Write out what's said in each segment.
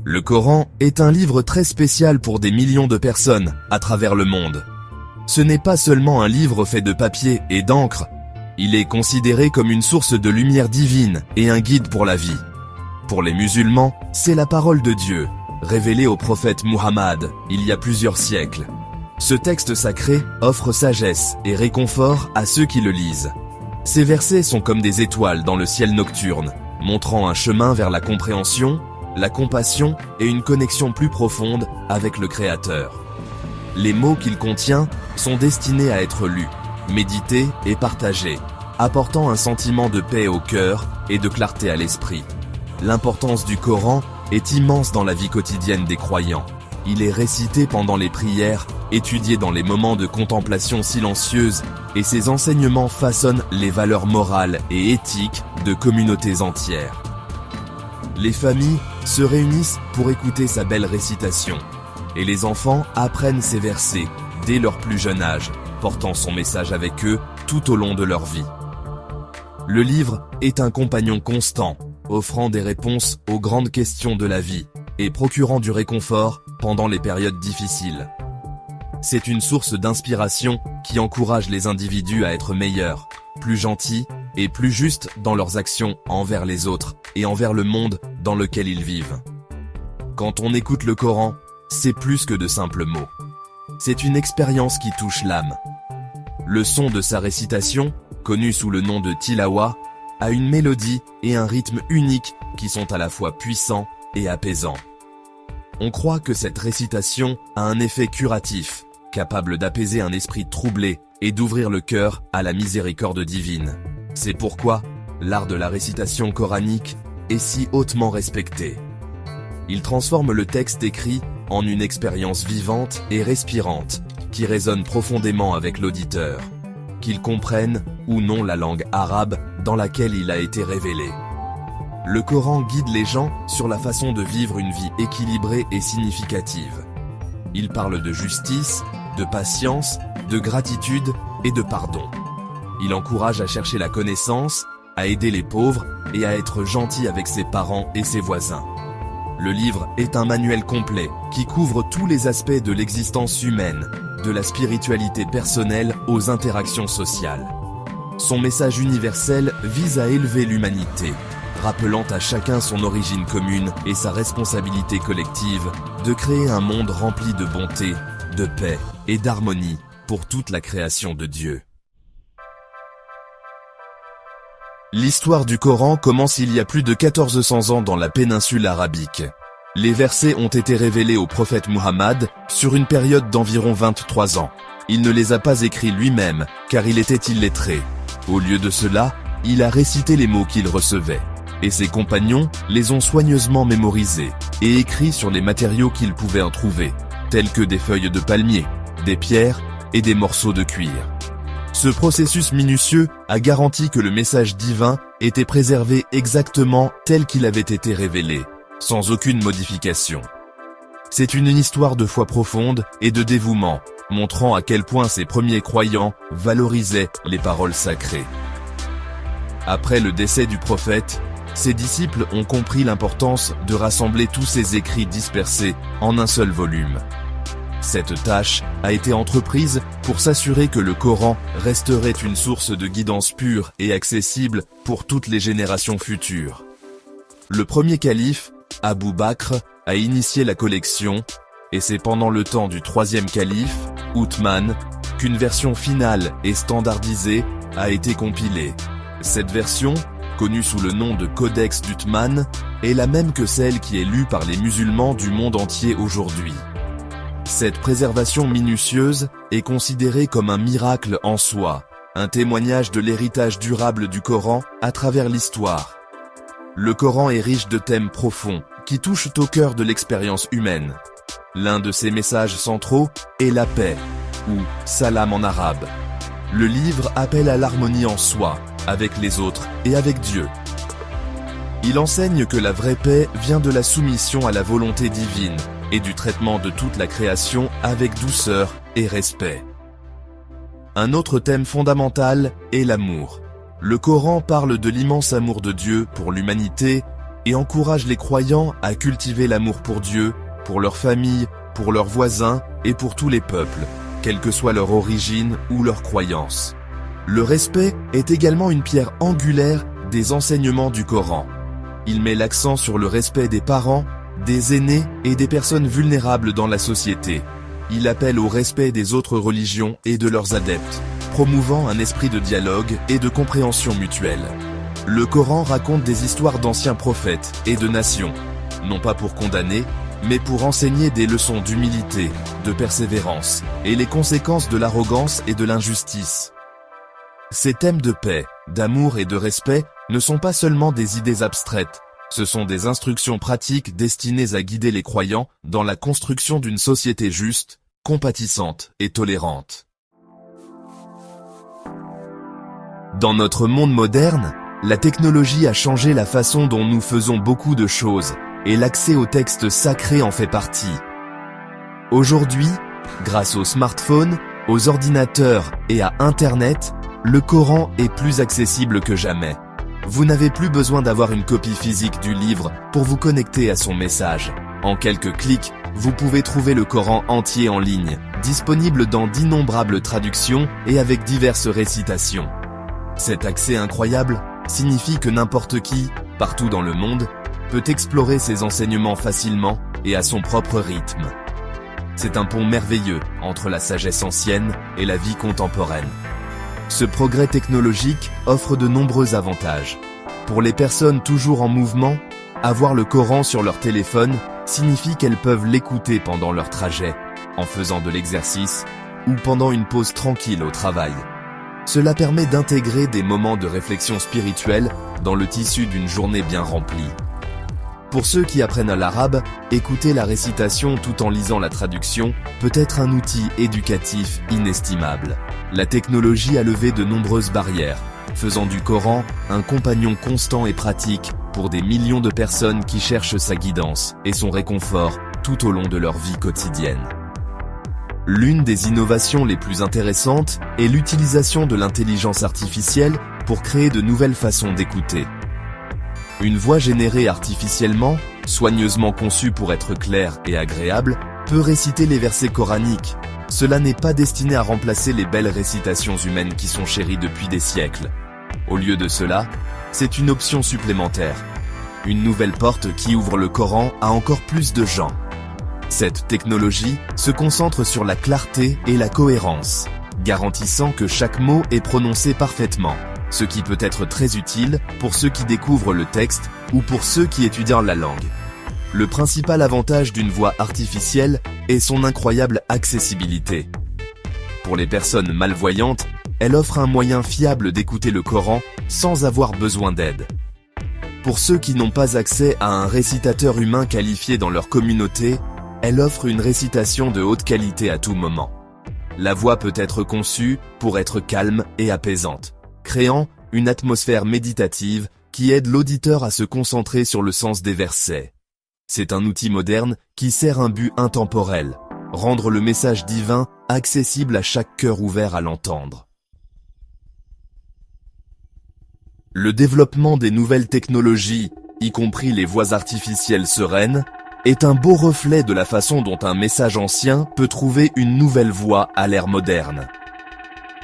Le Coran est un livre très spécial pour des millions de personnes à travers le monde. Ce n'est pas seulement un livre fait de papier et d'encre, il est considéré comme une source de lumière divine et un guide pour la vie. Pour les musulmans, c'est la parole de Dieu, révélée au prophète Muhammad il y a plusieurs siècles. Ce texte sacré offre sagesse et réconfort à ceux qui le lisent. Ces versets sont comme des étoiles dans le ciel nocturne, montrant un chemin vers la compréhension, la compassion et une connexion plus profonde avec le Créateur. Les mots qu'il contient sont destinés à être lus, médités et partagés, apportant un sentiment de paix au cœur et de clarté à l'esprit. L'importance du Coran est immense dans la vie quotidienne des croyants. Il est récité pendant les prières, étudié dans les moments de contemplation silencieuse, et ses enseignements façonnent les valeurs morales et éthiques de communautés entières. Les familles se réunissent pour écouter sa belle récitation, et les enfants apprennent ces versets dès leur plus jeune âge, portant son message avec eux tout au long de leur vie. Le livre est un compagnon constant, offrant des réponses aux grandes questions de la vie et procurant du réconfort pendant les périodes difficiles. C'est une source d'inspiration qui encourage les individus à être meilleurs, plus gentils et plus justes dans leurs actions envers les autres et envers le monde dans lequel ils vivent. Quand on écoute le Coran, c'est plus que de simples mots. C'est une expérience qui touche l'âme. Le son de sa récitation, connu sous le nom de tilawa, a une mélodie et un rythme uniques qui sont à la fois puissants et apaisants. On croit que cette récitation a un effet curatif, capable d'apaiser un esprit troublé et d'ouvrir le cœur à la miséricorde divine. C'est pourquoi l'art de la récitation coranique est si hautement respecté. Il transforme le texte écrit en une expérience vivante et respirante qui résonne profondément avec l'auditeur, qu'il comprenne ou non la langue arabe dans laquelle il a été révélé. Le Coran guide les gens sur la façon de vivre une vie équilibrée et significative. Il parle de justice, de patience, de gratitude et de pardon. Il encourage à chercher la connaissance, à aider les pauvres et à être gentil avec ses parents et ses voisins. Le livre est un manuel complet qui couvre tous les aspects de l'existence humaine, de la spiritualité personnelle aux interactions sociales. Son message universel vise à élever l'humanité, rappelant à chacun son origine commune et sa responsabilité collective de créer un monde rempli de bonté, de paix et d'harmonie pour toute la création de Dieu. L'histoire du Coran commence il y a plus de 1400 ans dans la péninsule arabique. Les versets ont été révélés au prophète Muhammad sur une période d'environ 23 ans. Il ne les a pas écrits lui-même, car il était illettré. Au lieu de cela, il a récité les mots qu'il recevait. Et ses compagnons les ont soigneusement mémorisés et écrits sur les matériaux qu'ils pouvaient en trouver, tels que des feuilles de palmier, des pierres et des morceaux de cuir. Ce processus minutieux a garanti que le message divin était préservé exactement tel qu'il avait été révélé, sans aucune modification. C'est une histoire de foi profonde et de dévouement, montrant à quel point ces premiers croyants valorisaient les paroles sacrées. Après le décès du prophète, ses disciples ont compris l'importance de rassembler tous ces écrits dispersés en un seul volume. Cette tâche a été entreprise pour s'assurer que le Coran resterait une source de guidance pure et accessible pour toutes les générations futures. Le premier calife, Abu Bakr, a initié la collection, et c'est pendant le temps du troisième calife, Uthman, qu'une version finale et standardisée a été compilée. Cette version, connue sous le nom de Codex d'Uthman, est la même que celle qui est lue par les musulmans du monde entier aujourd'hui. Cette préservation minutieuse est considérée comme un miracle en soi, un témoignage de l'héritage durable du Coran à travers l'histoire. Le Coran est riche de thèmes profonds qui touchent au cœur de l'expérience humaine. L'un de ses messages centraux est la paix, ou salam en arabe. Le livre appelle à l'harmonie en soi, avec les autres et avec Dieu. Il enseigne que la vraie paix vient de la soumission à la volonté divine et du traitement de toute la création avec douceur et respect. Un autre thème fondamental est l'amour. Le Coran parle de l'immense amour de Dieu pour l'humanité et encourage les croyants à cultiver l'amour pour Dieu, pour leur famille, pour leurs voisins et pour tous les peuples, quelle que soit leur origine ou leur croyance. Le respect est également une pierre angulaire des enseignements du Coran. Il met l'accent sur le respect des parents, des aînés et des personnes vulnérables dans la société. Il appelle au respect des autres religions et de leurs adeptes, promouvant un esprit de dialogue et de compréhension mutuelle. Le Coran raconte des histoires d'anciens prophètes et de nations, non pas pour condamner, mais pour enseigner des leçons d'humilité, de persévérance, et les conséquences de l'arrogance et de l'injustice. Ces thèmes de paix, d'amour et de respect ne sont pas seulement des idées abstraites, ce sont des instructions pratiques destinées à guider les croyants dans la construction d'une société juste, compatissante et tolérante. Dans notre monde moderne, la technologie a changé la façon dont nous faisons beaucoup de choses, et l'accès aux textes sacrés en fait partie. Aujourd'hui, grâce aux smartphones, aux ordinateurs et à Internet, le Coran est plus accessible que jamais. Vous n'avez plus besoin d'avoir une copie physique du livre pour vous connecter à son message. En quelques clics, vous pouvez trouver le Coran entier en ligne, disponible dans d'innombrables traductions et avec diverses récitations. Cet accès incroyable signifie que n'importe qui, partout dans le monde, peut explorer ces enseignements facilement et à son propre rythme. C'est un pont merveilleux entre la sagesse ancienne et la vie contemporaine. Ce progrès technologique offre de nombreux avantages. Pour les personnes toujours en mouvement, avoir le Coran sur leur téléphone signifie qu'elles peuvent l'écouter pendant leur trajet, en faisant de l'exercice ou pendant une pause tranquille au travail. Cela permet d'intégrer des moments de réflexion spirituelle dans le tissu d'une journée bien remplie. Pour ceux qui apprennent l'arabe, écouter la récitation tout en lisant la traduction peut être un outil éducatif inestimable. La technologie a levé de nombreuses barrières, faisant du Coran un compagnon constant et pratique pour des millions de personnes qui cherchent sa guidance et son réconfort tout au long de leur vie quotidienne. L'une des innovations les plus intéressantes est l'utilisation de l'intelligence artificielle pour créer de nouvelles façons d'écouter. Une voix générée artificiellement, soigneusement conçue pour être claire et agréable, peut réciter les versets coraniques. Cela n'est pas destiné à remplacer les belles récitations humaines qui sont chéries depuis des siècles. Au lieu de cela, c'est une option supplémentaire. Une nouvelle porte qui ouvre le Coran à encore plus de gens. Cette technologie se concentre sur la clarté et la cohérence, garantissant que chaque mot est prononcé parfaitement, ce qui peut être très utile pour ceux qui découvrent le texte ou pour ceux qui étudient la langue. Le principal avantage d'une voix artificielle est son incroyable accessibilité. Pour les personnes malvoyantes, elle offre un moyen fiable d'écouter le Coran sans avoir besoin d'aide. Pour ceux qui n'ont pas accès à un récitateur humain qualifié dans leur communauté, elle offre une récitation de haute qualité à tout moment. La voix peut être conçue pour être calme et apaisante, créant une atmosphère méditative qui aide l'auditeur à se concentrer sur le sens des versets. C'est un outil moderne qui sert un but intemporel, rendre le message divin accessible à chaque cœur ouvert à l'entendre. Le développement des nouvelles technologies, y compris les voix artificielles sereines, est un beau reflet de la façon dont un message ancien peut trouver une nouvelle voix à l'ère moderne.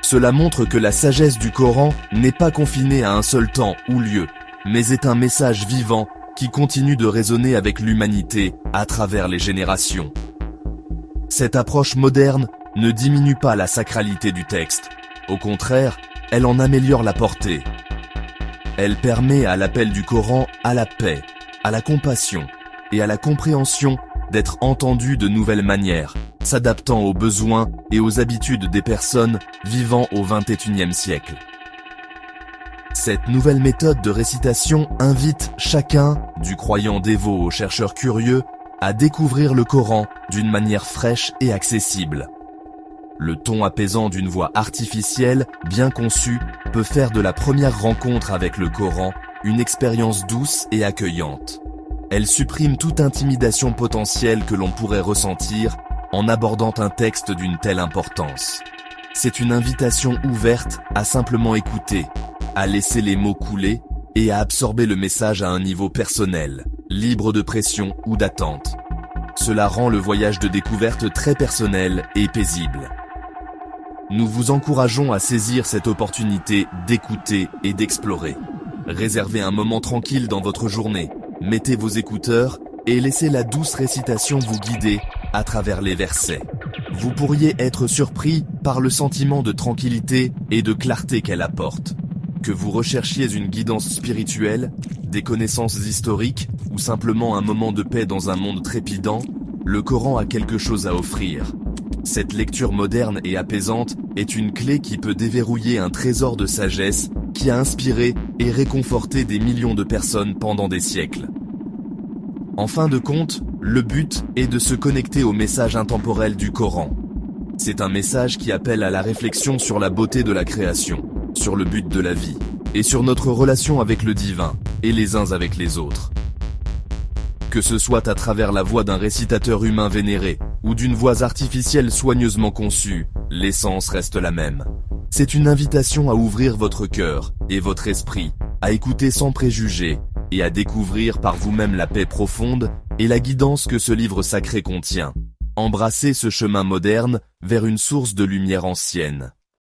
Cela montre que la sagesse du Coran n'est pas confinée à un seul temps ou lieu, mais est un message vivant qui continue de résonner avec l'humanité à travers les générations. Cette approche moderne ne diminue pas la sacralité du texte. Au contraire, elle en améliore la portée. Elle permet à l'appel du Coran à la paix, à la compassion et à la compréhension d'être entendu de nouvelles manières, s'adaptant aux besoins et aux habitudes des personnes vivant au XXIe siècle. Cette nouvelle méthode de récitation invite chacun, du croyant dévot au chercheur curieux, à découvrir le Coran d'une manière fraîche et accessible. Le ton apaisant d'une voix artificielle, bien conçue, peut faire de la première rencontre avec le Coran une expérience douce et accueillante. Elle supprime toute intimidation potentielle que l'on pourrait ressentir en abordant un texte d'une telle importance. C'est une invitation ouverte à simplement écouter, à laisser les mots couler et à absorber le message à un niveau personnel, libre de pression ou d'attente. Cela rend le voyage de découverte très personnel et paisible. Nous vous encourageons à saisir cette opportunité d'écouter et d'explorer. Réservez un moment tranquille dans votre journée, mettez vos écouteurs et laissez la douce récitation vous guider à travers les versets. Vous pourriez être surpris par le sentiment de tranquillité et de clarté qu'elle apporte. Que vous recherchiez une guidance spirituelle, des connaissances historiques ou simplement un moment de paix dans un monde trépidant, le Coran a quelque chose à offrir. Cette lecture moderne et apaisante est une clé qui peut déverrouiller un trésor de sagesse qui a inspiré et réconforté des millions de personnes pendant des siècles. En fin de compte, le but est de se connecter au message intemporel du Coran. C'est un message qui appelle à la réflexion sur la beauté de la création, sur le but de la vie, et sur notre relation avec le divin, et les uns avec les autres. Que ce soit à travers la voix d'un récitateur humain vénéré, ou d'une voix artificielle soigneusement conçue, l'essence reste la même. C'est une invitation à ouvrir votre cœur, et votre esprit, à écouter sans préjugés, et à découvrir par vous-même la paix profonde et la guidance que ce livre sacré contient. Embrassez ce chemin moderne vers une source de lumière ancienne.